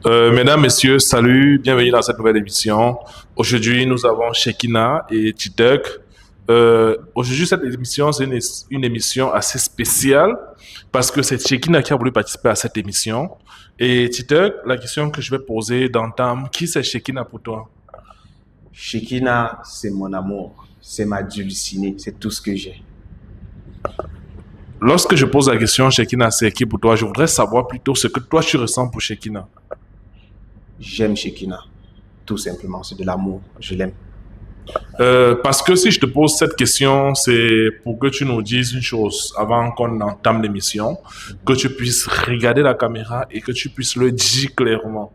Mesdames, Messieurs, salut, bienvenue dans cette nouvelle émission. Aujourd'hui, nous avons Shekina et Titek. Aujourd'hui, cette émission, c'est une émission assez spéciale parce que c'est Shekina qui a voulu participer à cette émission. Et Titek, la question que je vais poser d'entame, qui c'est Shekina pour toi? Shekina, c'est mon amour, c'est ma dulcinée, c'est tout ce que j'ai. Lorsque je pose la question, Shekina, c'est qui pour toi? Je voudrais savoir plutôt ce que toi tu ressens pour Shekina. J'aime Shekina, tout simplement, c'est de l'amour, je l'aime. Parce que si je te pose cette question, c'est pour que tu nous dises une chose avant qu'on entame l'émission, que tu puisses regarder la caméra et que tu puisses le dire clairement.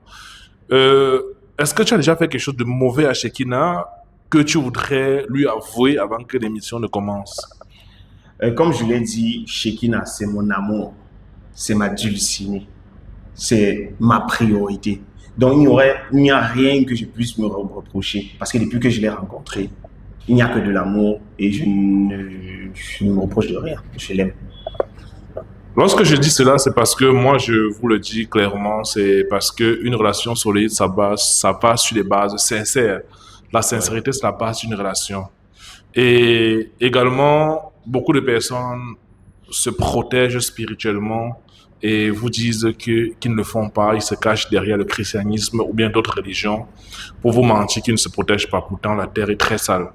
Est-ce que tu as déjà fait quelque chose de mauvais à Shekina que tu voudrais lui avouer avant que l'émission ne commence? Comme je l'ai dit, Shekina, c'est mon amour, c'est ma dulcinée, c'est ma priorité. Donc il n'y a rien que je puisse me reprocher parce que depuis que je l'ai rencontrée, il n'y a que de l'amour et je ne me reproche de rien, je l'aime. Lorsque je dis cela, c'est parce que moi, je vous le dis clairement, c'est parce qu'une relation solide, ça passe sur des bases sincères. La sincérité, c'est la base d'une relation. Et également, beaucoup de personnes se protègent spirituellement et vous disent qu'ils ne le font pas, ils se cachent derrière le christianisme ou bien d'autres religions pour vous mentir qu'ils ne se protègent pas. Pourtant, la terre est très sale.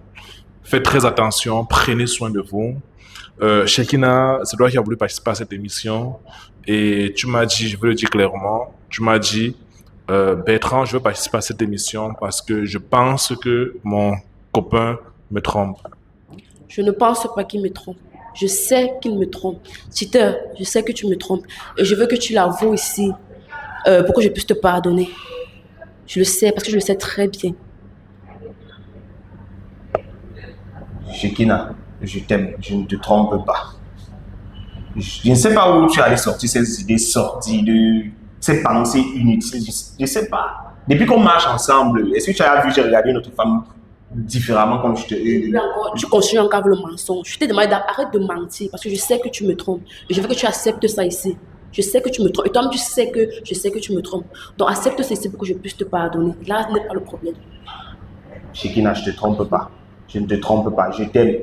Faites très attention, prenez soin de vous. Shekina, c'est toi qui as voulu participer à cette émission et tu m'as dit, je veux le dire clairement, tu m'as dit, Bertrand, je veux participer à cette émission parce que je pense que mon copain me trompe. Je ne pense pas qu'il me trompe. Je sais qu'il me trompe. Titer, je sais que tu me trompes. Et je veux que tu l'avoues ici pour que je puisse te pardonner. Je le sais, parce que je le sais très bien. Shekina, je t'aime, je ne te trompe pas. Je ne sais pas où tu allais sortir ces idées sorties, ces pensées inutiles. Je ne sais pas. Depuis qu'on marche ensemble, est-ce que tu as vu, j'ai regardé notre femme différemment comme je te... Tu continues encore avec le mensonge. Je t'ai demandé d'arrêter de mentir parce que je sais que tu me trompes. Et je veux que tu acceptes ça ici. Je sais que tu me trompes. Et toi-même, tu sais que je sais que tu me trompes. Donc accepte ça ici pour que je puisse te pardonner. Là, ce n'est pas le problème. Shekina, je ne te trompe pas. Je ne te trompe pas. Je t'aime.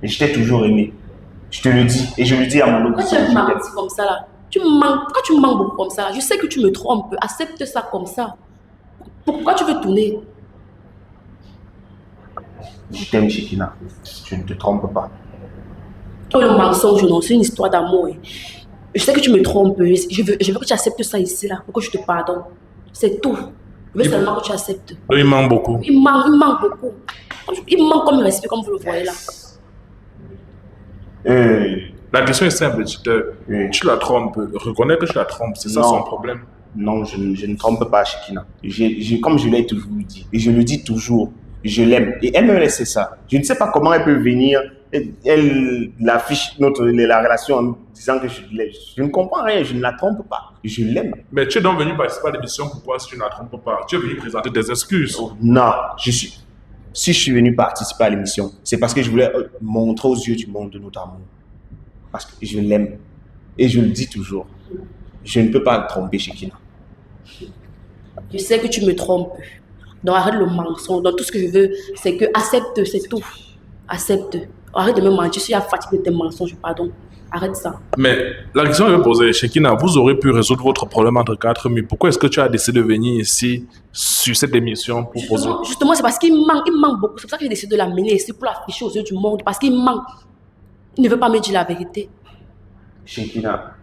Et je t'ai toujours aimé. Je te le dis. Et je le dis à mon audition. Quand tu mens comme ça, là, quand tu mens beaucoup comme ça, je sais que tu me trompes. Accepte ça comme ça. Pourquoi tu veux tourner? Je t'aime, Shekina. Je ne te trompe pas. Toi, le mensonge, non, c'est une histoire d'amour. Je sais que tu me trompes. Je veux que tu acceptes ça ici, là, pour que je te pardonne. C'est tout. Je veux seulement que tu acceptes. Il ment beaucoup. Il ment beaucoup. Il ment comme il respire, comme vous le voyez là. La question est simple, tu la trompes. Reconnais que tu la trompes, c'est ça son problème. Non, je ne trompe pas Shekina. Comme je l'ai toujours dit, et je le dis toujours, je l'aime. Et elle me laisse ça. Je ne sais pas comment elle peut venir, elle affiche la relation en disant que je l'aime. Je ne comprends rien, je ne la trompe pas. Je l'aime. Mais tu es donc venu participer à l'émission, pourquoi si tu ne la trompes pas? Tu es venu présenter des excuses. Non, si je suis venu participer à l'émission, c'est parce que je voulais montrer aux yeux du monde de notre amour. Parce que je l'aime. Et je le dis toujours. Je ne peux pas le tromper, Shekina. Je sais que tu me trompes. Donc arrête le mensonge. Donc tout ce que je veux, c'est que accepte, c'est tout. Accepte. Arrête de me mentir. Je suis fatiguée de tes mensonges, pardon. Arrête ça. Mais la question que je vais poser, Shekina, vous aurez pu résoudre votre problème entre quatre murs. Pourquoi est-ce que tu as décidé de venir ici, sur cette émission, pour poser... Justement, c'est parce qu'il manque beaucoup. C'est pour ça que j'ai décidé de l'amener ici, pour l'afficher aux yeux du monde. Parce qu'il manque. Il ne veut pas me dire la vérité. Shekina.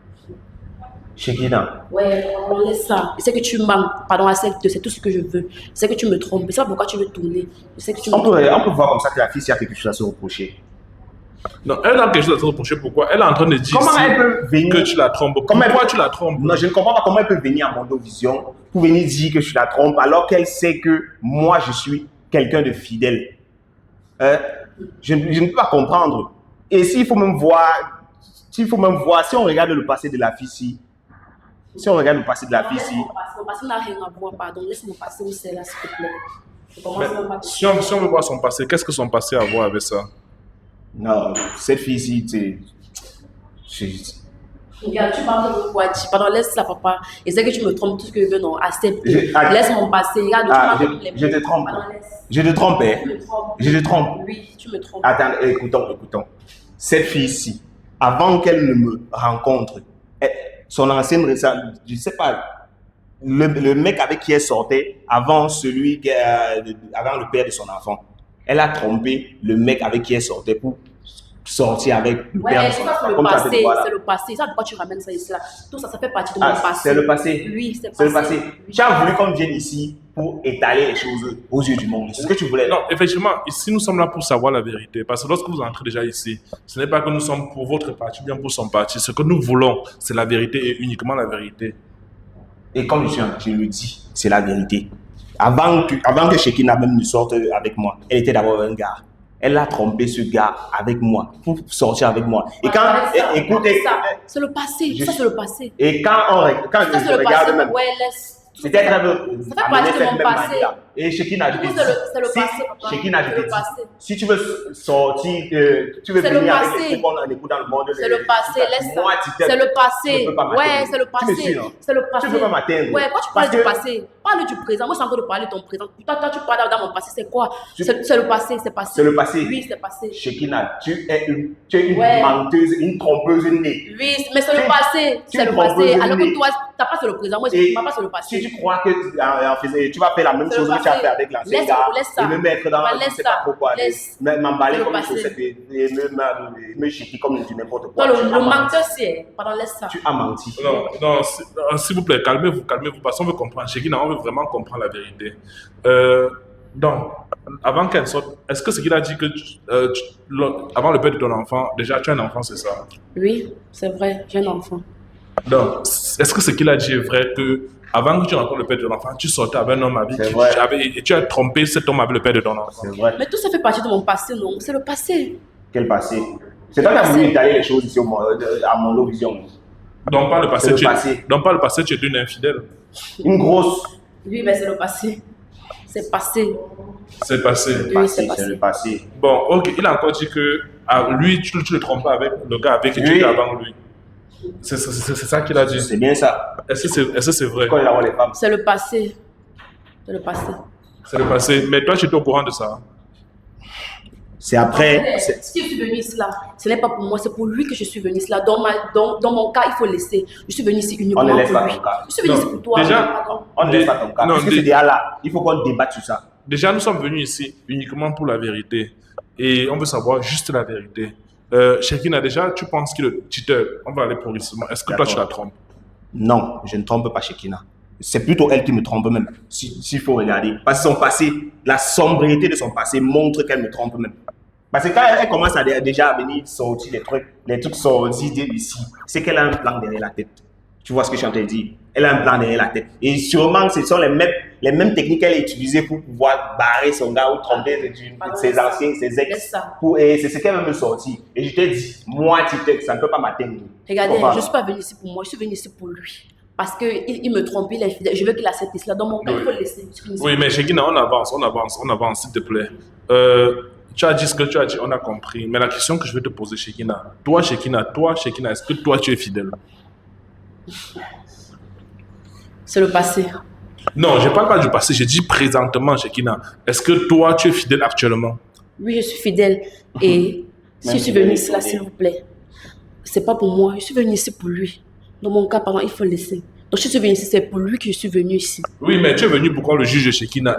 Ouais, on laisse ça. Je sais que tu manques. Pardon, accepte. C'est tout ce que je veux. Je sais que tu me trompes. Je sais pas pourquoi tu veux tourner. Je sais que tu on peut voir comme ça que la fille, s'il y a quelque chose à se reprocher. Non, elle a quelque chose à se reprocher. Pourquoi? Elle est en train de dire comment elle peut venir... que tu la trompes. Pourquoi tu la trompes? Non, je ne comprends pas comment elle peut venir à Mondovision pour venir dire que je la trompe alors qu'elle sait que moi, je suis quelqu'un de fidèle. Je ne peux pas comprendre. Et s'il faut même voir, si on regarde le passé de la fille ici, Le passé n'a rien à voir, pardon. Laisse-moi passer où c'est là, s'il te plaît. Si on veut voir son passé, qu'est-ce que son passé a à voir avec ça? Non, cette fille-ci, Regarde, tu parles de quoi? Pardon, laisse ça, papa. Et c'est que tu me trompes, tout ce que je veux, non, accepte. Laisse mon passé. Regarde, tu parles de Je te trompe. Pardon, laisse. Je te trompe, hein. Tu me trompes. Je te trompe. Oui, tu me trompes. Attends, écoutons. Cette fille-ci, avant qu'elle ne me rencontre, son ancienne, je ne sais pas, le mec avec qui elle sortait avant avant le père de son enfant, elle a trompé le mec avec qui elle sortait pour sortir avec le Ouais, père de ça, son c'est enfant. le Comme ça, passé. voilà. C'est le passé. Ça, pourquoi tu ramènes ça ici là? Tout ça, ça fait partie de mon Ah, passé. c'est le passé. Oui, c'est C'est le passé. passé. Tu as voulu qu'on vienne ici pour étaler les choses aux yeux du monde. C'est ce que tu voulais. Non, effectivement, ici nous sommes là pour savoir la vérité. Parce que lorsque vous entrez déjà ici, ce n'est pas que nous sommes pour votre parti, bien pour son parti. Ce que nous voulons, c'est la vérité et uniquement la vérité. Et comme je le dis, c'est la vérité. Avant que Shekina même ne sorte avec moi, elle était d'abord un gars. Elle a trompé ce gars avec moi, pour sortir avec moi. Et quand, écoutez, C'est le passé. Ça, c'est le passé. et quand Ça, je c'est le regarde passé. même, Ouais, laisse. c'était très bien. Ça fait partie de mon passé. Et Shekina, je te C'est dis, le si- passé, papa. Shekina, je C'est te le passé. dis, si tu veux sortir, tu veux C'est le venir avec passé. les trucs qu'on a écouté dans le monde. C'est le passé, laisse ça. Moi, tu t'aimes. C'est le Tu passé. ne peux pas m'atteindre. Ouais, c'est le Tu me suis, passé. non? C'est le passé. Tu ne peux pas m'atteindre. Ouais, quand tu Parce parles du que- passé, parle du présent. Moi, je suis encore de parler de ton présent. Toi, tu parles dans mon passé, c'est quoi? C'est le passé, c'est passé. C'est le passé. Oui, c'est passé. Shekina, tu es une Ouais. menteuse, une trompeuse née. Oui, mais c'est le passé. tu C'est le me passé. proposes Alors une- que toi, t'as pas sur le présent. Moi, je Et ne pas sur le passé. si tu crois que tu vas faire la même C'est chose le que tu as passé. fait avec l'ancien Laisse- gars laisse ça. et me mettre dans Bah, je laisse sais pas ça. trop quoi, Laisse. m'emballer C'est le comme une passé. chaussette et me chiquer comme du n'importe quoi. Toi, Tu le as menti. menteur, c'est. Pardon, laisse ça. Tu as menti. Non, s'il vous plaît, calmez-vous, parce qu'on veut comprendre. Shekina, on veut vraiment comprendre la vérité. Donc, avant qu'elle sorte, est-ce que ce qu'il a dit que avant le père de ton enfant, déjà tu as un enfant, c'est ça? Oui, c'est vrai, j'ai un enfant. Donc, est-ce que ce qu'il a dit est vrai que avant que tu rencontres le père de ton enfant, tu sortais avec un homme avec C'est qui vrai. et tu as trompé cet homme avec le père de ton enfant? C'est vrai. Mais tout ça fait partie de mon passé, non? C'est le passé. Quel passé? C'est toi qui as voulu étaler les choses ici à mon vision. Donc, par le passé, C'est le passé. donc, par le passé, tu es une infidèle. Une grosse. Oui, mais c'est le passé. C'est passé. C'est passé. Oui, c'est C'est passé. le passé. Bon, ok, il a encore dit que lui, tu le trompes pas avec le gars avec qui tu Oui. étais avant lui. C'est ça qu'il a dit. C'est bien ça. Est-ce que c'est vrai? Quand il a les femmes. C'est le passé. C'est le passé. C'est le passé. Mais toi, tu étais au courant de ça. C'est après. Si je suis venue ici là, ce n'est pas pour moi, c'est pour lui que je suis venue ici là. Dans mon cas, il faut laisser. Je suis venue ici uniquement On ne pour laisse pas lui. ton cas. Je suis venue Non, ici pour toi. déjà- pardon. On ne laisse pas ton cas. Non, Puisque c'est déjà là. Il faut qu'on débatte sur ça. Déjà, nous sommes venus ici uniquement pour la vérité. Et on veut savoir juste la vérité. Shekina, déjà, tu penses que le tuteur, on va aller progressivement. Est-ce que toi, tu la trompes? Non, je ne trompe pas Shekina. C'est plutôt elle qui me trompe même, s'il faut regarder. Parce que son passé, la sobriété de son passé montre qu'elle me trompe même. Parce que quand elle commence déjà à venir sortir les trucs sortis d'ici, c'est qu'elle a un plan derrière la tête. Tu vois ce que je suis en train de dire? Elle a un plan derrière la tête. Et sûrement, ce sont les mêmes techniques qu'elle a utilisées pour pouvoir barrer son gars ou tromper ses anciens, ses Laisse ex. ça. Et c'est ce qu'elle veut me sortir. Et je t'ai dit, moi, ça ne peut pas m'atteindre. Regardez, Faut pas. je ne suis pas venue ici pour moi, je suis venue ici pour lui. Parce qu'il me trompe, il est infidèle. Je veux qu'il accepte cela. Dans mon cas, il faut le laisser. Je suis venue ici. Oui, mais Shekina, on avance, s'il te plaît. Tu as dit ce que tu as dit, on a compris. Mais la question que je vais te poser, Shekina, Shekina, est-ce que toi, tu es fidèle? C'est le passé. Non, je ne parle pas du passé, je dis présentement, Shekina. Est-ce que toi, tu es fidèle actuellement? Oui, je suis fidèle. Et si Même je suis si elle venue est ici là, fidèle. s'il vous plaît, c'est pas pour moi. Je suis venue ici pour lui. Dans mon cas, pardon, il faut le laisser. Donc, je suis venue ici, c'est pour lui que je suis venue ici. Oui, mais tu es venu pour qu'on le juge, Shekina.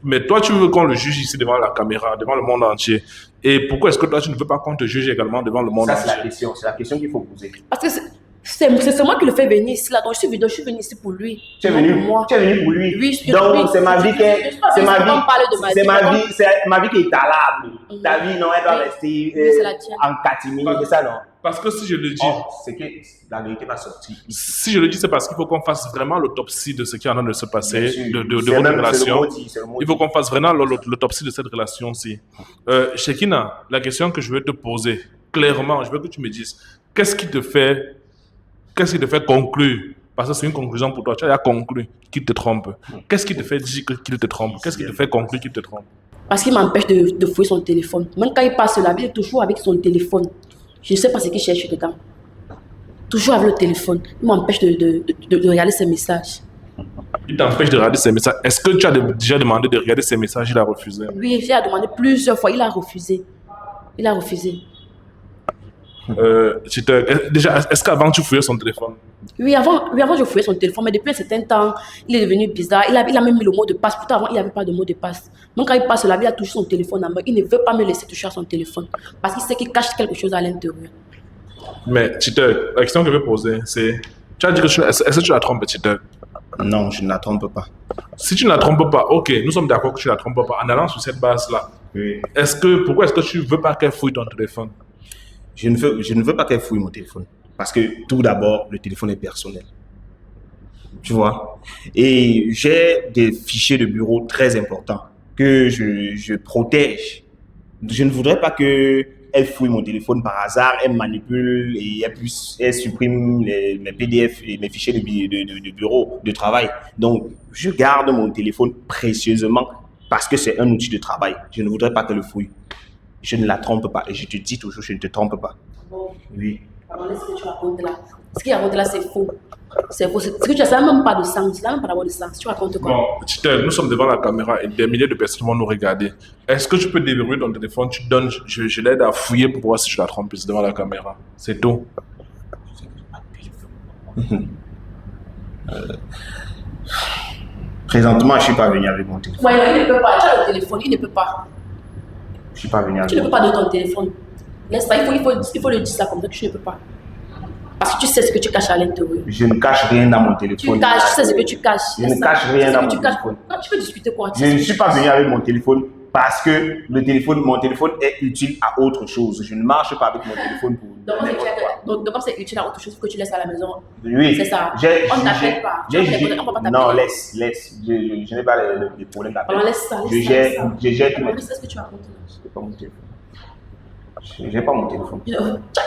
Mais toi, tu veux qu'on le juge ici devant la caméra, devant le monde entier. Et pourquoi est-ce que toi, tu ne veux pas qu'on te juge également devant le monde Ça, c'est la entier? question. C'est la question qu'il faut poser. Parce que c'est moi qui le fais venir ici là. Donc, je suis venue ici pour lui. Tu es non venu, pour moi. tu es venu pour lui. Oui, je- Donc, oui, c'est ma vie qui est. je suis pas C'est venue ma pour vie. parler de ma C'est vie. ma vie. C'est ma vie qui est talable. Mhm. Ta vie, non, elle doit Oui. rester Oui, c'est la tienne. en catimini. C'est ça, non? Parce que si je le dis, Oh, c'est que la vérité va sortir. si je le dis, c'est parce qu'il faut qu'on fasse vraiment l'autopsie de ce qui est en train de se passer, Bien sûr. de C'est votre même- relation. c'est le mot Il faut dit. qu'on fasse vraiment l'autopsie de cette relation-ci. Shekina, la question que je vais te poser, clairement, je veux que tu me dises, qu'est-ce qui te fait conclure, parce que c'est une conclusion pour toi, tu as conclu qu'il te trompe. Qu'est-ce qui te fait dire qu'il te trompe? Qu'est-ce qui te fait conclure qu'il te trompe? Parce qu'il m'empêche de fouiller son téléphone. Même quand il passe la vie, il est toujours avec son téléphone. Je ne sais pas ce qu'il cherche dedans. Toujours avec le téléphone. Il m'empêche de regarder ses messages. Il t'empêche de regarder ses messages. Est-ce que tu as déjà demandé de regarder ses messages? Il a refusé. Oui, j'ai demandé plusieurs fois. Il a refusé. Il a refusé. Déjà, est-ce qu'avant tu fouillais son téléphone? Oui, avant, je fouillais son téléphone, mais depuis un certain temps, il est devenu bizarre. Il a même mis le mot de passe. Pourtant, avant, il n'avait pas de mot de passe. Donc, quand il passe là, il a touché son téléphone en main. Il ne veut pas me laisser toucher à son téléphone parce qu'il sait qu'il cache quelque chose à l'intérieur. Mais, Tite, la question que je vais poser, c'est... Tu as dit que est-ce que tu la trompes, Tite? Non, je ne la trompe pas. Si tu ne la trompes pas, ok, nous sommes d'accord que tu ne la trompes pas. En allant sur cette base-là, Oui. pourquoi est-ce que tu ne veux pas qu'elle fouille ton téléphone? Je ne veux pas qu'elle fouille mon téléphone. Parce que tout d'abord, le téléphone est personnel. Tu vois? Et j'ai des fichiers de bureau très importants que je protège. Je ne voudrais pas qu'elle fouille mon téléphone par hasard, elle manipule et elle supprime mes PDF et mes fichiers de bureau, de travail. Donc, je garde mon téléphone précieusement parce que c'est un outil de travail. Je ne voudrais pas qu'elle le fouille. Je ne la trompe pas. Et je te dis toujours, je ne te trompe pas. Bon, Oui. pardon, ce que tu racontes là. Ce qu'il raconte là, c'est faux. C'est faux. Ce que tu as, ça n'a même pas de sens. Ça n'a même pas d'avoir de sens. Tu racontes quoi? Bon, Tite, nous sommes devant la caméra et des milliers de personnes vont nous regarder. Est-ce que tu peux déverrouiller ton téléphone? Tu donnes, je l'aide à fouiller pour voir si je la trompe devant la caméra. C'est tout. Présentement, je ne suis pas venu avec mon téléphone. Ouais, il ne peut pas. Tu as le téléphone, il ne peut pas. Je ne suis pas venu avec Tu ne mon peux pas donner ton téléphone. Laisse ça, il faut le dire ça comme ça que tu ne peux pas. Parce que tu sais ce que tu caches à l'intérieur. Je ne cache rien dans mon téléphone. Tu sais ce que tu caches. Je ne cache rien dans mon téléphone. Tu peux discuter quoi? Je ne suis pas venu avec mon téléphone parce que mon téléphone est utile à autre chose. Je ne marche pas avec mon téléphone pour n'importe quoi. Donc, comme c'est utile à autre chose, il faut que tu laisses à la maison. Oui. C'est ça. On ne t'appelle pas. On va pas t'appeler. Non, laisse. Je n'ai pas les problèmes d'appel. Alors, laisse ça. Je gère tout. Qu'est-ce que tu racontes là? Je n'ai pas mon téléphone. Je n'ai pas mon téléphone. Il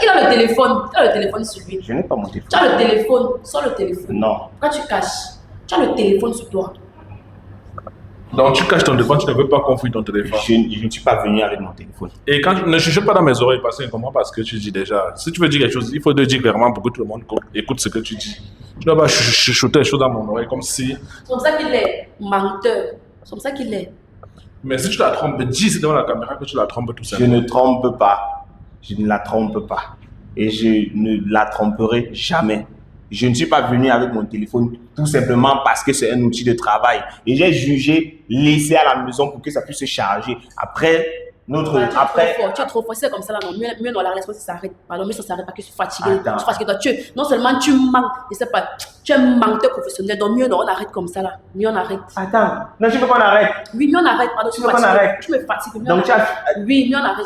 a le téléphone. Tu as le téléphone sur lui. Je n'ai pas mon téléphone. Tu as le téléphone. Sors le téléphone. Non. Pourquoi tu caches? Tu as le téléphone sur toi. Donc tu caches ton téléphone, tu ne veux pas qu'on fouille ton téléphone. Je ne suis pas venu avec mon téléphone. Et quand tu ne chuchotes pas dans mes oreilles, parce que je comprends pas ce que tu dis déjà. Si tu veux dire quelque chose, il faut le dire clairement pour que tout le monde écoute ce que tu dis. Tu ne dois pas chuchoter les choses dans mon oreille comme si... C'est comme ça qu'il est menteur. C'est comme ça qu'il est. Mais si tu la trompes, dis devant la caméra que tu la trompes tout Je simplement. ne trompe pas. Je ne la trompe pas. Et je ne la tromperai jamais. Je ne suis pas venu avec mon téléphone tout simplement parce que c'est un outil de travail. Et j'ai jugé laisser à la maison pour que ça puisse se charger. Après, Tu es trop fort. C'est comme ça là. Non, mieux non, la relation s'arrête. Pardon, mais ça s'arrête pas que je suis fatigué. Attends. Je suis fatigué. Toi, non seulement tu manques, je sais pas, tu es un menteur professionnel. Donc mieux non, on arrête comme ça là. Mieux on arrête. Attends. Non, tu veux qu'on arrête. Oui, mieux on arrête. Pardon, Tu veux qu'on arrête. Tu me fatigues. Donc tu as Oui, mieux on arrête.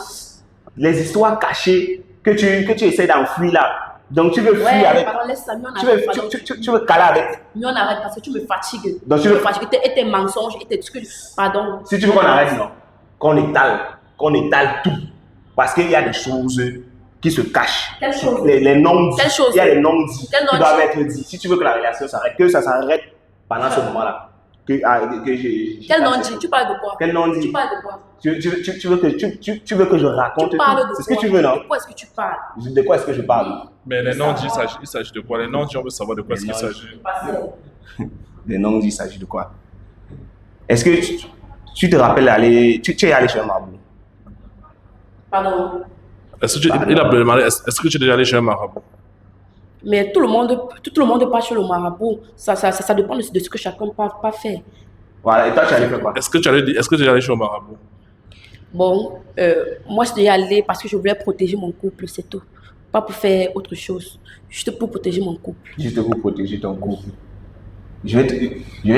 les histoires cachées que tu essaies d'enfuir là. Donc tu veux fuir Ouais, avec. pardon, laisse ça. Mieux on Tu arrête. veux caler avec. Mieux on arrête parce que tu me fatigues. Donc, tu me fatigues. Et tes mensonges et tes trucs. Pardon. Si tu veux qu'on arrête, non. Qu'on étale tout. Parce qu'il y a des choses qui se cachent. Quelles choses? Les non-dits. Quelles choses? Il y a les non-dits Quelles qui non-dits? doivent être dits. Si tu veux que la relation s'arrête, que ça s'arrête pendant ce moment-là. Quel non-dit? Tu parles de quoi? Quel non-dit? Tu parles de quoi? Tu veux que je raconte Tu tout? parles de C'est ce quoi? que tu veux, non? De quoi est-ce que tu parles? De quoi est-ce que je parle? Mais les non-dits, il s'agit de quoi? Les non-dits, on veut savoir de quoi est-ce qu'il s'agit. Les non-dits, il s'agit de quoi? Est-ce que tu te rappelles tu es allé chez un marabout? Pardon. Est-ce que tu es déjà allé chez un marabout? Mais tout le monde part chez le marabout. Ça dépend de ce que chacun peut faire. Voilà, et toi, tu allais faire quoi? Est-ce que tu es déjà allé chez un marabout? Bon, moi, je suis allée parce que je voulais protéger mon couple, c'est tout. Pas pour faire autre chose. Juste pour protéger mon couple. Juste pour protéger ton couple. Je vais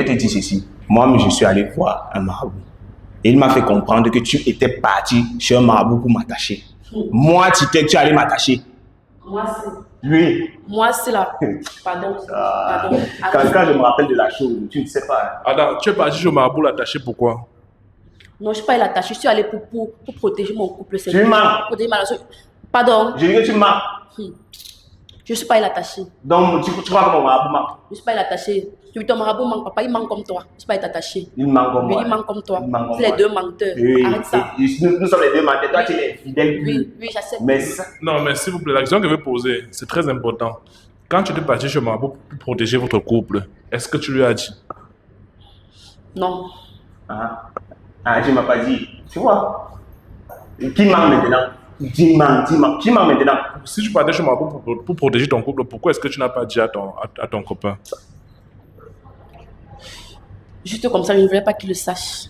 te dire ceci. Moi, je suis allé voir un marabout. Et il m'a fait comprendre que tu étais parti chez un marabout pour m'attacher. Moi, tu es allé m'attacher. Moi, c'est. Oui. Moi, c'est là. Pardon. Pardon. Quand je me rappelle de la chose, tu ne sais pas. Attends, tu es parti chez le marabout l'attacher pourquoi? Non, je ne suis pas allée l'attacher. Je suis allée pour protéger mon couple. C'est Tu tout. mens. Pour protéger ma relation. Pardon. Je dis que tu mens. Je ne suis pas allée l'attacher. Donc, tu crois que mon marabout ment? Je ne suis pas allée l'attacher. Ton marabout manque, papa, il manque comme toi. Je ne suis pas allée t'attacher. Il ment comme Oui, moi. il manque comme toi. Il ment comme C'est les moi. deux menteurs. Oui, Arrête ça. nous sommes les deux menteurs. Toi, tu es fidèle. Oui, j'accepte. Mais ça, Non, mais s'il vous plaît, la question que je vais poser, c'est très important. Quand tu étais parti chez Marabout pour protéger votre couple, est-ce que tu lui as dit? Non. Tu m'as pas dit. Tu vois? Qui ment maintenant? Dis-moi, qui ment maintenant? Si tu partais chez Marabout pour protéger ton couple, pourquoi est-ce que tu n'as pas dit à ton copain? Juste comme ça, je ne voulais pas qu'il le sache.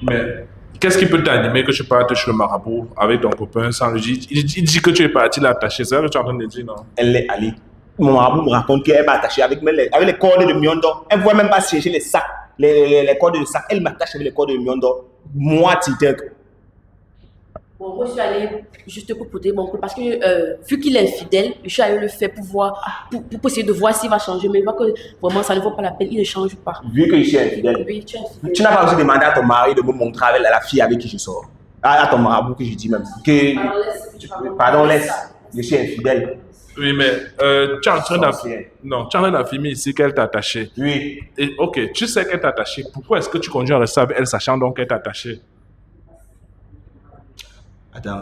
Mais qu'est-ce qui peut t'animer que tu partes chez le marabout avec ton copain sans lui dire? Il dit que tu es parti l'attacher. C'est ça que tu es en train de dire, non? Elle est allée. Mon marabout me raconte qu'elle m'a attaché avec les cordes de Miondo. Elle ne voit même pas chercher les sacs, les cordes de sac. Elle m'attache avec les cordes de Miondo. Moi, Tite. Bon, moi, je suis allée juste pour protéger mon couple parce que vu qu'il est infidèle, je suis allée le faire pour voir, pour essayer de voir s'il va changer. Mais il voit que vraiment ça ne vaut pas la peine, il ne change pas. Vu que je suis infidèle, Oui, tu es infidèle. tu n'as pas aussi demandé à ton mari de me montrer avec la fille avec qui je sors. À ton marabout que je dis même. Pardon, laisse. Je suis infidèle. Oui, mais tu es en train d'affirmer ici qu'elle t'a attaché. Oui. Et, ok, tu sais qu'elle t'a attaché. Pourquoi est-ce que tu continues à rester avec elle sachant donc qu'elle t'a attaché? Attends.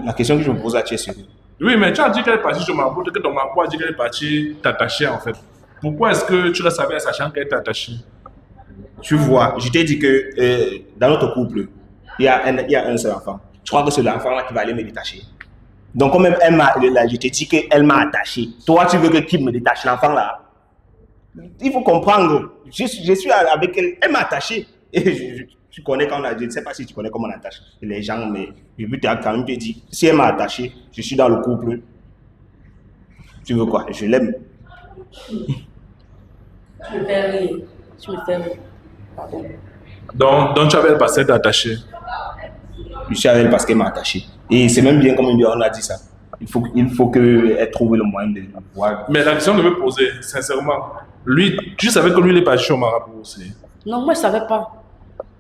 La question que je me pose à tu es sérieux? Oui, mais tu as dit qu'elle est partie chez Marabout, que ton marabout a dit qu'elle est partie t'attacher en fait. Pourquoi est-ce que tu restes avec elle sachant qu'elle t'a attaché? Tu vois, je t'ai dit que dans notre couple, il y a un seul enfant. Je crois que c'est l'enfant là qui va aller me détacher. Donc, quand même, je t'ai dit qu'elle m'a attaché. Toi, tu veux que qui me détache l'enfant là? Il faut comprendre. Je suis avec elle. Elle m'a attaché. Et tu connais quand on a, je ne sais pas si tu connais comment on attache les gens, mais je peux quand même te dire, si elle m'a attaché, je suis dans le couple. Tu veux quoi? Je l'aime. Tu me fais rire. Tu me fais rire. Pardon. Donc tu avais passé d'attacher. Je suis avec elle parce qu'elle m'a attaché. Et c'est même bien comme on a dit ça. Il faut qu'elle trouve le moyen de voir. Mais la question que je me poser, sincèrement, lui, tu savais que lui, il est parti au marabout aussi. Non, moi, je ne savais pas.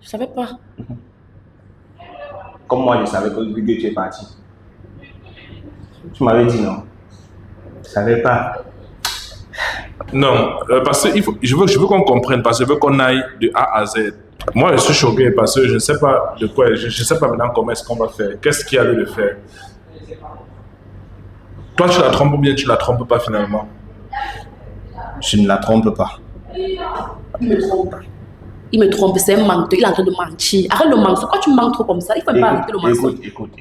Je ne savais pas. Comme moi, je savais que tu es parti. Tu m'avais dit non. Je ne savais pas. Non, parce que je veux qu'on comprenne, parce que je veux qu'on aille de A à Z. Moi, je suis choqué parce que je ne sais pas de quoi, je ne sais pas maintenant comment est-ce qu'on va faire. Qu'est-ce qu'il y a lieu de faire? Toi, tu la trompes ou bien tu la trompes pas finalement? Je ne la trompe pas. Il me trompe. Il me trompe, c'est un menteur, il est en train de mentir. Arrête le mensonge. Quand tu mens trop comme ça, il ne faut pas arrêter le mensonge. Écoute.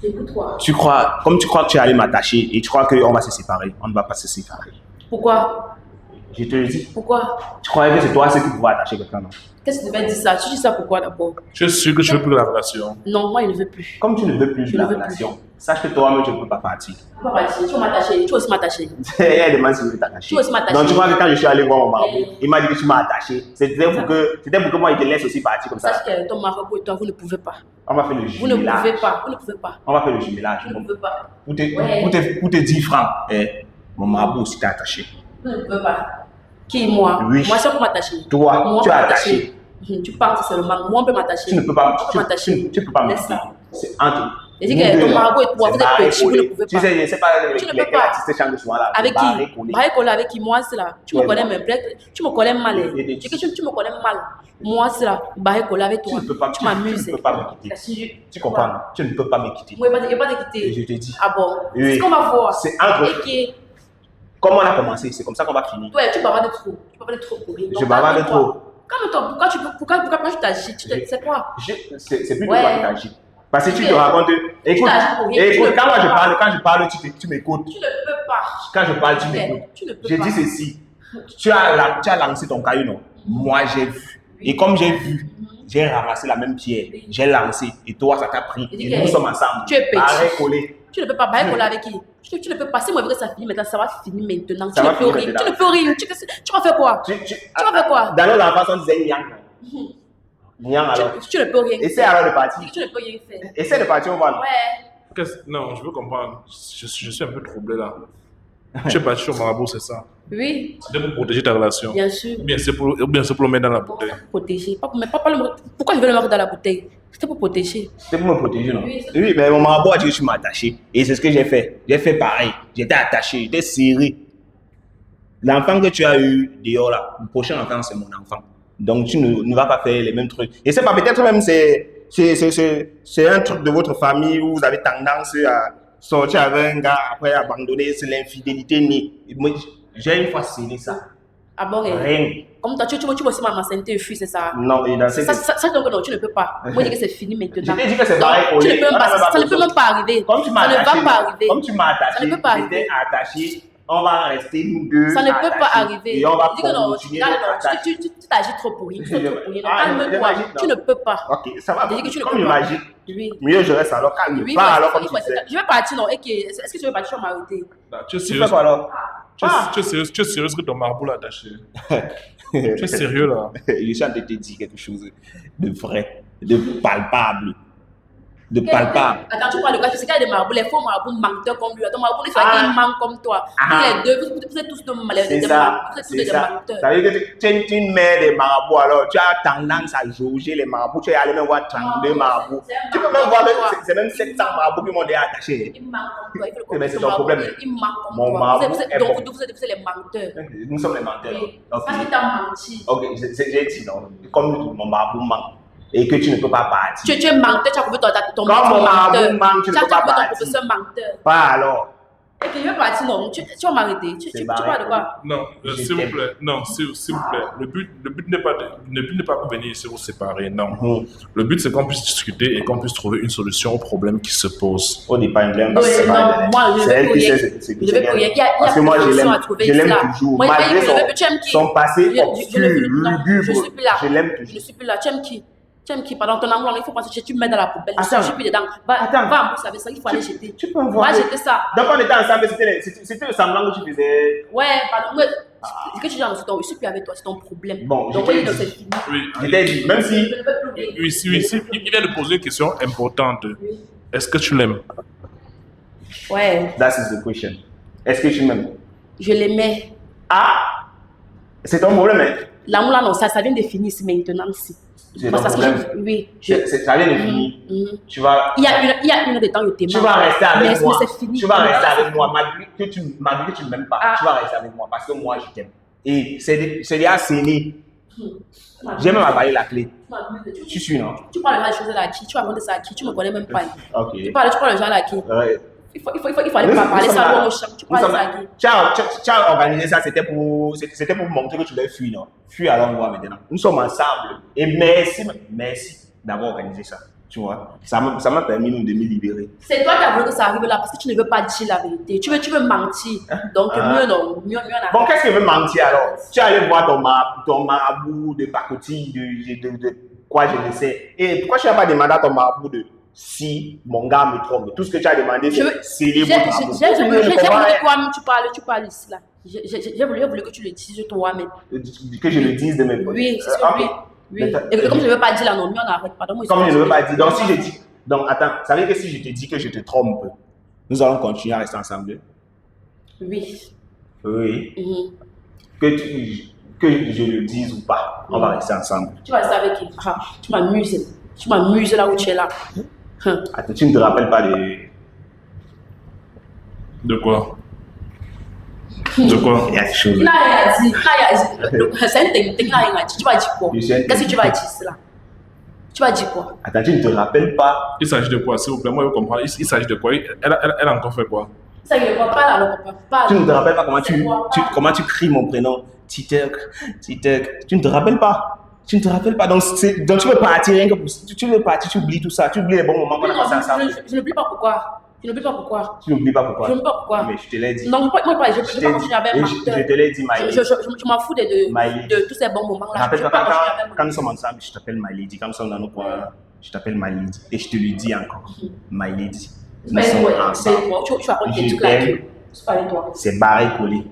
Écoute-toi. Tu crois que tu es allé m'attacher et tu crois qu'on va se séparer. On ne va pas se séparer. Pourquoi? Je te le dis. Pourquoi? Tu croyais que c'est toi qui pouvais attacher quelqu'un, non? Qu'est-ce que tu devais dire ça? Tu dis ça pourquoi d'abord? Je suis sûr que tu veux plus la relation. Non, moi, il ne veut plus. Comme tu ne veux plus Je de la ne veux relation, sache que toi-même, tu ne peux pas partir. Tu peux pas partir. Tu vas m'attacher. Tu vas aussi m'attacher. Elle demande si je veux t'attacher. Tu veux aussi m'attacher. Donc tu vois que quand je suis allé voir mon marabout, il m'a dit que tu m'as attaché. C'était pour que moi, il te laisse aussi partir comme ça. Sache que ton marabout et toi, vous ne pouvez pas. On va faire le Vous ne jumelage. pouvez pas. Vous ne pouvez pas. On va faire le jumelage. Vous ne pouvez pas. Pour te 10 francs, mon marabout aussi t'a attaché. Vous ne pouvez pas. Qui, moi? Oui. Moi, c'est pour m'attacher. Toi, Moi, tu on as peut attaché. Tu penses seulement. Moi, on peut m'attacher. Tu ne peux pas. On peut m'attacher. Tu peux pas me Laisse quitter. ça. C'est entre. J'ai dit que ton marabout et toi, vous êtes petits, vous ne pouvez Tu pas. sais, je ne sais pas Tu ne peux les pas. artistes chantent souvent là. Avec qui? Barré-collé avec qui? Moi, c'est là. Tu me Ouais, connais moi. même. Tu me connais mal. Et des- Tu me connais mal. Moi, c'est là. Barré-collé avec Tu toi. ne peux pas. Tu m'amuses. Tu ne peux pas me quitter. Tu comprends? Tu ne peux pas me quitter. Moi, il n'y a pas de quitter. Et je te dis. Ah bon? Oui. C'est ce qu'on va voir. C'est entre. Et qui? Comme on a commencé, c'est comme ça qu'on va finir. Toi, tu bavardes trop. Tu bavardes trop pour rien. Je bavarde trop. Calme-toi. Pourquoi tu t'agis? C'est quoi? C'est plus de Ouais. toi qui t'agis. Parce que tu te racontes. Écoute, t'agis pour rien. écoute, Tu quand ne moi je peux parle, tu m'écoutes. Tu ne peux pas. Quand je parle, tu m'écoutes. Tu ne peux J'ai pas. dit ceci. Tu as lancé ton caillou, non? Moi, j'ai vu. Et comme j'ai vu, j'ai ramassé la même pierre. J'ai lancé. Et toi, ça t'a pris. J'ai dit Et que nous sommes ensemble. tu es petit. Arrête coller. Tu ne peux pas barrer coller avec qui? Tu ne peux pas. C'est moi vrai que ça finit maintenant. Ça va finir maintenant. Ça Tu va ne peux finir rien. maintenant. Tu ne peux rien. Tu vas faire quoi? Tu vas faire quoi? Dans notre enfance, on disait Nyang. Nyang alors. Tu ne peux rien Essaie faire. alors de partir. Tu ne peux rien faire. Essaie de partir au ventre. Ouais. Non, je veux comprendre. Je suis un peu troublé là. Tu es parti au marabout, c'est ça? Oui, C'était pour protéger ta relation. bien sûr. Ou bien c'est pour le mettre dans la Pour bouteille. protéger. Pourquoi je vais le mettre dans la bouteille? C'était pour protéger. C'est pour me protéger, non? Oui, Oui, mais mon marabout a dit que je suis attaché. Et c'est ce que j'ai fait. J'ai fait pareil. J'étais attaché, j'étais serré. L'enfant que tu as eu dehors là, le prochain enfant, c'est mon enfant. Donc tu ne vas pas faire les mêmes trucs. Et c'est pas peut-être même c'est un truc de votre famille où vous avez tendance à sortir avec un gars, après abandonner, c'est l'infidélité née. Moi, j'ai une fois scellé ça. Ah bon, Rien. comme toi, tu veux aussi m'enceinte, fille, c'est ça? Non, et dans Ça, donc non, tu ne peux pas. Moi, je dis que c'est fini maintenant. Je t'ai dit que c'est Donc, pareil pour tu ne les- peux Ah, pas, non, ça ne non, peut non. même pas arriver. Comme tu m'as Ça ne va attaché, pas arriver. comme tu m'as Ça attaché, ne peut pas j'étais arriver. attaché, on va rester nous deux Ça ne peut pas attachés. arriver. Et on va Dis que non, continuer là, d'être non, attachés. tu t'agis trop pour rien. Tu es trop pour rien. Non, Ah, calme-toi. j'imagine, Tu non. ne peux pas. Ok, ça va. J'ai dit que tu ne Comme peux pas. j'imagine, Oui. mieux je reste alors calme. Oui, Pas alors faut- comme faut- tu sais. je vais partir, non. Est-ce que tu veux partir, tu vas m'arrêter? Tu es Tu sérieux? fais quoi alors? Tu es sérieux que ton marabout l'a attaché? Tu es sérieux là? Je suis en train de te dire quelque chose de vrai, de palpable. De palpable. Attends, tu parles de quoi? Tu sais qu'il y a des marabouts, les faux marabouts menteurs comme lui. Ton marabout, il Ah. manque comme toi. Ah. Les deux, vous êtes tous C'est des ça, marabouts, vous êtes tous c'est des ça. menteurs. Ça veut dire que tu es une mère des marabouts, alors tu as tendance à jauger les marabouts, tu es allé même voir 32 marabouts. Tu peux même voir, c'est même 700 marabouts qui m'ont déjà attaché. Il manque comme toi. Il faut le Eh ben, c'est comprendre, ton marabout, problème. il manque comme Mon toi. marabout Vous êtes- est donc, bon. vous êtes les menteurs. Nous sommes les menteurs. Oui. Ok, Parce que tu as menti. ok, j'ai dit non. Comme mon marabout manque et que tu ne peux pas partir. Tu es menteur, tu as trouvé ton Comme mon marabout manque, tu ne peux pas trouvé ton partir. professeur menteur. Pas alors. Et puis, je vais partir, non. Tu vas m'arrêter. Tu parles de quoi? Non, Je s'il vous t'aime. plaît. Non, s'il vous plaît. Le but n'est pas que vous veniez ici vous séparer. Non. Mhm. Le but, c'est qu'on puisse discuter et qu'on puisse trouver une solution au problème qui se pose. On n'est pas une blême. Oui, non, moi, je C'est vais elle pour qui rien. sait ce que Je vais pour rien. Il y a Parce que moi, je solution à l'aime. trouver Je l'aime là. toujours. Moi, Malgré tu aimes qui? son passé Je obscur, ne suis- non, je lugubre. suis plus là. Je l'aime Je toujours. ne suis plus là. Tu aimes qui? Tu aimes qui? Pardon, ton amour, il faut penser que tu me mets dans la poubelle. Attends. Je suis plus dedans. Va Attends. en bourse avec ça, il faut aller jeter. Tu peux me voir. Va jeter ça. Donc, on était ensemble, c'était le semblant que tu faisais. Ouais, pardon. Mais, ce que tu dis, je suis plus avec toi, c'est ton problème. Bon, donc, je t'ai oui, donc dit. c'est fini. Oui, Je t'ai dit, même si. Je ne veux plus rien. il vient de poser une question importante. Oui. Est-ce que tu l'aimes? Ouais, That is the question. Est-ce que tu m'aimes? je l'aimais. Ah! C'est ton problème, hein? L'amour là, non, ça vient de finir ici maintenant. Ici. C'est Parce ton que problème. oui, Ça vient de finir. Mhm. Tu vas. Il y a une heure de temps, je t'aime. Tu vas rester avec mais moi. c'est fini. Tu vas rester Maintenant, avec moi malgré que tu ne m'aimes pas. Ah. Tu vas rester avec moi parce que moi je t'aime. Et c'est déjà scellé. c'est fini. J'ai même avalé la clé. Tu Tu suis, non? parles de la chose à qui? Tu vas raconter ça à qui? Tu me connais même pas. Ok. Tu parles de gens à qui? Ouais. Il faut aller pas parler ça dans le champ. Tu Nous parles de sommes ça là. à qui? Tu as organisé ça, c'était pour montrer que tu voulais fuir, non? Fuis alors moi maintenant. Nous sommes ensemble. Et merci d'avoir organisé ça. Tu vois? Ça m'a permis nous de me libérer. C'est toi qui as voulu que ça arrive là parce que tu ne veux pas dire la vérité. Tu veux mentir. Donc, Ah. mieux non. Mieux en Bon, qu'est-ce que veut mentir alors? Tu es allé voir ton marabout de pacotille, de quoi je ne sais. Et pourquoi tu n'as pas demandé à ton marabout de si mon gars me trompe? Tout ce que tu as demandé, Je veux- c'est les J'ai mots. voulu que toi-même tu parles ici là. J'ai voulu que tu le dises toi-même. Que je le dise de mes potes. Oui, c'est ce Ok. que oui. Oui. D'accord. Et comme je ne veux pas dire là, non, mieux on arrête. Pardon, moi, Comme je ne veux pas dire. Donc, si je dis. Donc, attends, ça veut dire que si je te dis que je te trompe, nous allons continuer à rester ensemble. Oui. Oui. Mhm. Que je le dise ou pas, on va rester ensemble. Tu vas rester avec qui? Ah, tu m'amuses. Tu m'amuses là où tu es là. Attends, tu ne te rappelles pas de. De quoi? De quoi? Il y a quelque chose. Là, il a dit. C'est un ting, là, il a dit. Tu vas dire quoi? Je suis un Qu'est-ce que tu vas dire là? Tu vas dire quoi? Attends, tu ne te rappelles pas. Il s'agit de quoi, s'il vous plaît? Moi, je comprends. Il s'agit de quoi? Elle a encore fait quoi? Ça y est, pas là, le papa. Pas Tu ne te rappelles pas comment C'est quoi? comment tu cries mon prénom. Titek, Titek. Tu ne te rappelles pas. Tu ne te rappelles pas. Donc tu veux partir rien que pour. Tu veux partir, tu oublies tout ça. Tu oublies les bons moments qu'on a passés ensemble. Je n'oublie pas pourquoi. Je n'oublie pas pourquoi. Tu n'oublies pas pourquoi. Je n'oublie pas pourquoi. Mais je te l'ai dit. Non, moi, je ne Je vais t'ai pas dit. continuer avec Et un je menteur. te l'ai dit, Maïli. Je m'en fous Maïli. de tous ces bons moments là. Je ne Rappelle-toi, vais pas continuer avec un quand nous sommes ensemble, je t'appelle My Lady. Quand nous sommes dans nos coins, je t'appelle My Lady. Et je te le dis encore, My Lady. Nous sommes ensemble. Tu racontes des Je trucs là. t'aime. C'est pas avec toi. C'est barré collé.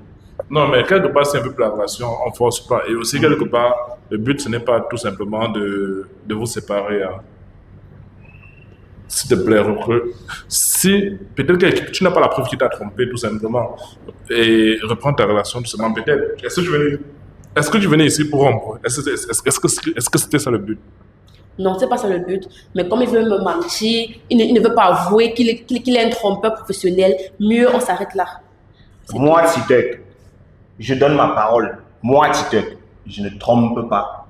Non, mais quelque part, c'est un peu plus la relation, on force pas. Et aussi, quelque part, le but, ce n'est pas tout simplement de vous séparer. Hein. S'il te plaît, recrue. Si, peut-être que tu n'as pas la preuve qu'il t'a trompé, tout simplement, et reprends ta relation doucement, peut-être. Est-ce que tu venais ici pour rompre? Est-ce que c'était ça le but? Non, c'est pas ça le but. Mais comme il veut me mentir, il ne veut pas avouer qu'il est un trompeur professionnel, mieux on s'arrête là. Moi, Titek, je donne ma parole. Moi, Titek, je ne trompe pas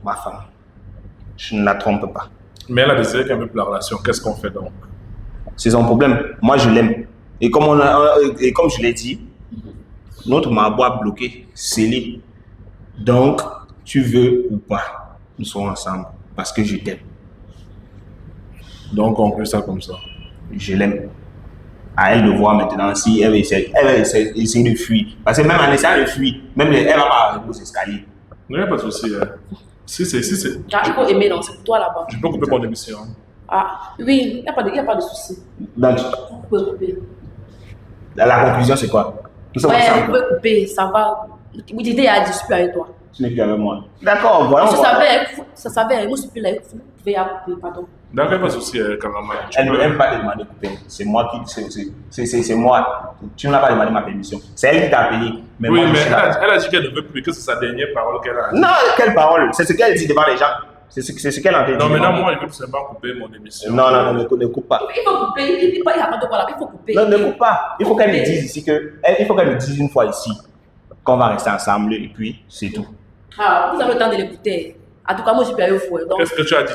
ma femme. Je ne la trompe pas. Mais elle a désiré qu'il y ait un peu plus la relation. Qu'est-ce qu'on fait donc? C'est son problème. Moi, je l'aime. Et comme je l'ai dit, notre marbre a bloqué, scellé. Donc, tu veux ou pas, nous serons ensemble parce que je t'aime. Donc, on fait ça comme ça. Je l'aime. À elle de voir maintenant si elle va essayer de fuir. Parce que même en essayant de fuir, même elle va pas arriver aux escaliers. Il n'y a pas de souci. Si c'est. Il faut aimer, donc c'est pour toi là-bas. Je peux couper mon émission. Ah, oui, il n'y a pas de souci. Donc, Vous pouvez couper. la conclusion, c'est quoi? Nous sommes Ouais, vous ensemble. pouvez couper, ça va. Vous dites, il y a des disputes avec toi. Tu n'es plus avec moi. D'accord, voyons. Ça savait, moi, je suis plus là, vous pouvez y couper, pardon. D'accord, il n'y a pas de souci, cameraman. Elle ne peut pas te demander de couper. C'est moi qui. C'est moi. Tu ne l'as pas demandé ma permission. C'est elle qui t'a appelé. Mais Oui, moi, je mais suis là. elle a dit qu'elle ne veut plus, que c'est sa dernière parole qu'elle a dit. Non, quelle parole? C'est ce qu'elle dit devant les gens. C'est ce qu'elle entend. Non, maintenant, moi, je veux tout simplement couper mon émission. Non, ne coupe pas. Il faut couper, il n'y a pas de quoi là, il faut couper. Non, ne coupe pas. Il faut qu'elle me dise ici il faut qu'elle me dise une fois ici qu'on va rester ensemble et puis c'est tout. Ah, vous avez le temps de l'écouter. En tout cas, moi, je suis plus avec vous. Donc, Qu'est-ce que tu as dit?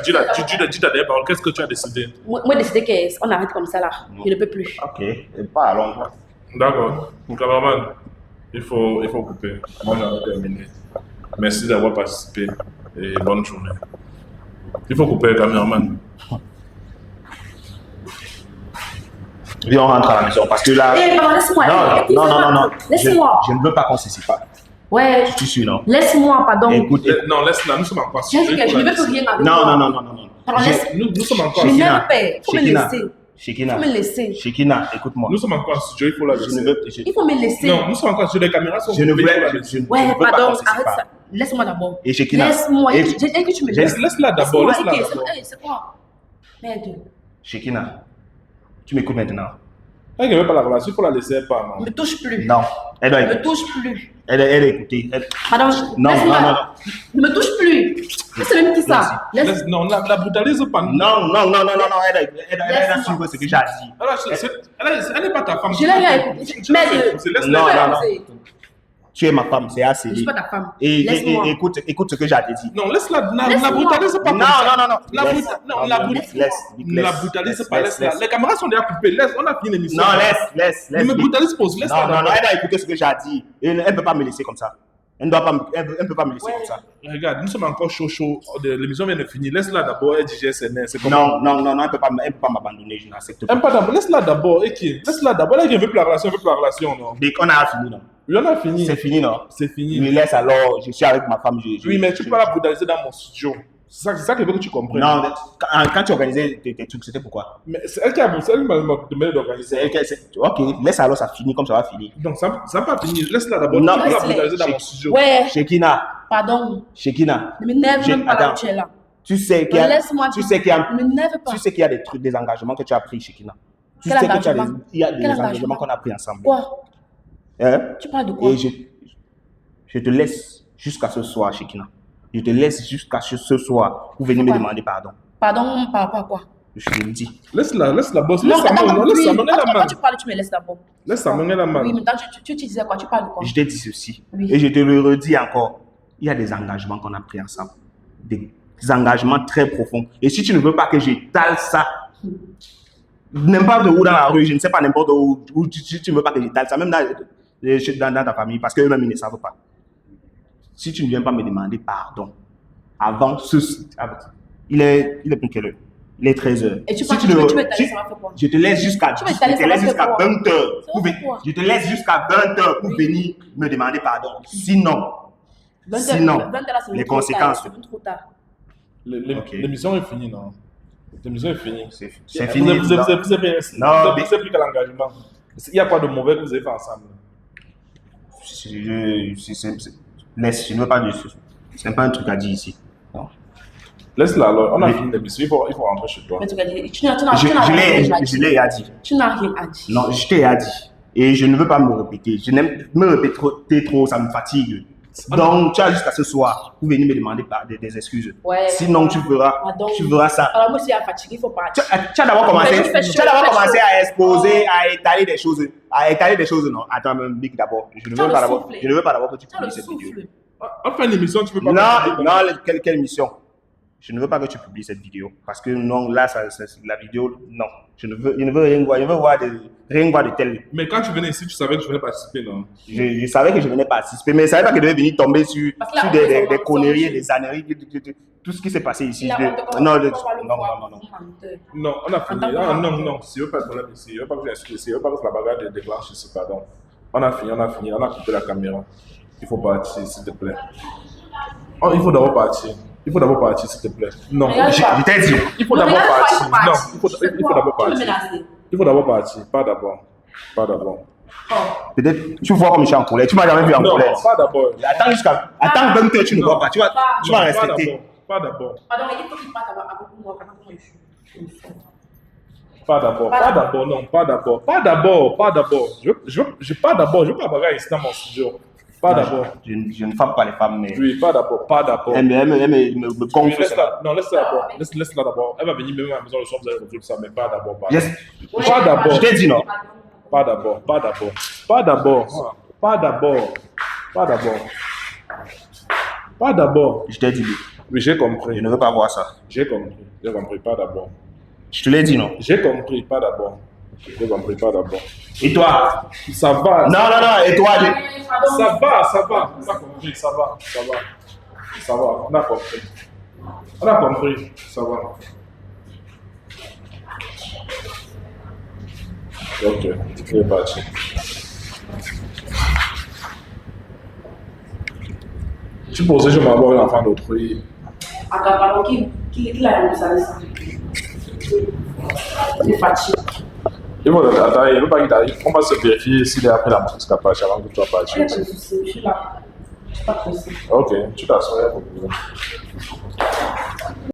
Dis ta dernière parole. Qu'est-ce que tu as décidé? moi, j'ai décidé qu'on arrête comme ça là. Je ne peux plus. Ok, pas à long. D'accord. Cameraman, il faut couper. Moi, j'ai terminé. Merci d'avoir participé et bonne journée. Il faut couper, cameraman. Viens, on rentre à la maison parce que là. Eh, pardon, laisse-moi. Non. Laisse-moi. Je ne veux pas qu'on se sépare. Ouais. Tu suis non? Laisse-moi, pardon. Écoute. Non, laisse-la, nous sommes encore. Je ne veux plus rien avec toi. Non. Pardon, laisse. Nous sommes encore. Je Il n'aime pas. Il faut me laisser. Shekina. Il faut me laisser. Shekina, écoute-moi. Nous sommes encore en studio, il faut la Je laisser. ne veux. Il faut me laisser. Non, nous sommes encore sur les caméras. Sont Je ne coupées, veux il faut la pas. laisser. Ouais, pas pardon, qu'on se arrête sépare. ça. Laisse-moi d'abord. Et Shekina. Laisse-moi. Et- J'ai dit que tu me laisses. Laisse-la d'abord, Laisse-moi. laisse-la Ok, d'abord. c'est quoi? Merde. Shekina, tu m'écoutes maintenant? Elle ne veut pas la relation, il faut la laisser pas. Ne me touche plus. Non. Elle doit Ne me écouter. touche plus. Elle a écouté. Pardon, Non. laisse-moi. Ne me touche plus. C'est même qui ça? Laisse. Non, la brutalise pas. Non. Elle a suivi ce que j'ai dit. Elle n'est pas ta femme. Je l'ai rien écouté. Merde. Non. Tu es ma femme, c'est assez. Je suis pas ta femme. Et Laisse-moi. écoute ce que j'ai dit. Non, laisse-la. La Laisse-moi. brutalise pas. Non. La brutalise pas. Laisse-la. Les caméras sont déjà coupées. Laisse, on a fini l'émission. Non, laisse. Ne me brutalise pas. Laisse-la. Non, elle a écouté ce que j'ai dit. Elle ne peut pas me laisser comme ça. Elle ne peut pas me laisser comme ça. Regarde, nous sommes encore chaud. L'émission vient de finir. Laisse-la d'abord. Elle digère ses nerfs. Non, elle ne peut pas m'abandonner. Je n'accepte pas. Aime pas d'abord. Laisse-la d'abord. Et qui? Laisse-la d'abord. Là, je veux plus la relation. Non. Dès qu'on a fini, non? Oui, on a fini. C'est fini, non? C'est fini. Je me laisse alors. Je suis avec ma femme. Oui, mais tu peux pas la brutaliser dans mon studio. C'est ça que je veux que tu comprennes. Non, quand tu organisais tes trucs, c'était pourquoi? Mais c'est elle qui m'a demandé d'organiser. Ok, laisse alors ça finit comme ça va finir. Donc, ça n'a pas fini. Laisse-la d'abord. Non, Tu peux la laisse-les. brutaliser dans mon studio. Ouais. Shekina, Pardon. Shekina, Ne m'énerve même pas là attends. où tu es là. tu sais qu'il y a, Laisse-moi. tu sais qu'il y a, Ne m'énerve pas. tu sais qu'il y a des trucs, des engagements que tu as pris, Shekina. Tu Quel sais que engagement? il y a des Quel engagements engagement? qu'on a pris ensemble. Quoi? Hein? Tu parles de quoi? Et je te laisse jusqu'à ce soir, Shekina. Je te laisse jusqu'à ce soir pour venir me Pourquoi? demander pardon. Pardon par rapport à quoi? Je te le dis. Laisse-la bosse. Non, Laisse-la attends, mener la quand main. tu parles, tu me laisses d'abord. Laisse-la mener la main. Oui, mais quand tu disais quoi? Tu parles de quoi? Je t'ai dit ceci. Oui. Et je te le redis encore. Il y a des engagements qu'on a pris ensemble. Des engagements très profonds. Et si tu ne veux pas que j'étale ça, n'importe où dans la rue, je ne sais pas n'importe où tu ne veux pas que j'étale ça, même dans ta famille, parce qu'eux-mêmes, ils ne savent pas. Si tu ne viens pas me demander pardon, avant il est pour quelle heure? Il est 13h. Et tu penses que tu veux t'aller, ça va faire quoi? Je te laisse jusqu'à Tu veux t'aller, ça va faire quoi? 20h. Ça va faire quoi? Je te laisse jusqu'à 20h pour Oui. venir me demander pardon. Sinon, 20 sinon, heures, là, c'est les trop tard, conséquences. c'est trop tard. Ok. L'émission est finie, non? L'émission est finie. C'est fini. Vous avez plus quel engagement. Il y a quoi de mauvais que vous avez fait ensemble? Laisse, je ne veux pas dire. Ce n'est pas un truc à dire ici. Non. Laisse-la alors. On a Oui. fini l'émission. Il faut rentrer chez toi. Mais tu n'as rien Je l'ai à dire. Tu n'as rien à dire. Non, je t'ai à dire. Et je ne veux pas me répéter. Je n'aime me répéter trop, ça me fatigue. Donc, tu as jusqu'à ce soir pour venir me demander des excuses. Ouais. Sinon, tu verras ça. Alors moi, je suis fatiguée, il faut partir. Tu as d'abord commencé, Mais tu fais chaud, à exposer, à étaler des choses. Non. Attends, même Big d'abord. Je ne Tu as veux le pas d'abord. souffle. Je ne veux pas d'abord que tu Tu as le publies cette vidéo. souffle. On fait une émission, tu peux pas. Non, quelle émission? je ne veux pas que tu publies cette vidéo. Parce que non, là, la vidéo, non. Je ne veux rien voir. Je ne veux rien voir de tel. Mais quand tu venais ici, tu savais que je venais participer, non? Je savais que je venais participer, mais je ne savais pas que je devais venir tomber sur des conneries, des âneries, tout ce qui s'est passé ici. Non, on a fini. Non, si je veux pas de problème ici, je veux pas que j'inscris ici, je veux pas que la bagarre déclenche ici, pardon. On a fini, on a coupé la caméra. Il faut partir, s'il te plaît. Oh, il faut d'abord partir. Il faut d'abord partir, s'il te plaît. Non, je t'ai dit. Il faut d'abord partir. Non, il faut d'abord partir. Il faut d'abord partir, pas d'abord. Pas d'abord. Peut-être, tu vois comme je suis en colère. Tu m'as jamais vu en colère. Non, pas d'abord. Attends 20 heures, tu ne vois pas. Tu vas respecter. Pas d'abord. Pardon, il faut qu'il parte avec moi. Pas d'abord, non, pas d'abord. Pas d'abord. Je pas d'abord. Je veux pas bagarre ici dans mon studio. Pas d'abord. Je ne frappe pas les femmes, mais. Oui, pas d'abord. Elle me confie. Non, laisse-la d'abord. Laisse-la d'abord. Elle va venir même à la maison le soir, vous allez résoudre ça, mais pas d'abord. Pas d'abord. Je t'ai dit non. Pas d'abord. Je t'ai dit. Oui, j'ai compris. Je ne veux pas voir ça. J'ai compris, pas d'abord. Je te l'ai dit non. J'ai compris, pas d'abord. Et toi? Ça va. Non, et toi? Ça va. On a compris, ça va. On a compris. Ça va. Ok, tu peux partir. Tu posais, je m'aborde l'enfant d'autrui. Pardon, qui l'a annoncé ça? Il est fatigué. Il veut pas qu'il t'arrive. On va se vérifier s'il est après la musique capacité avant que tu sois parti. Je suis là. Je suis pas pressée. Ok, tu t'assois, il y a pas de problème.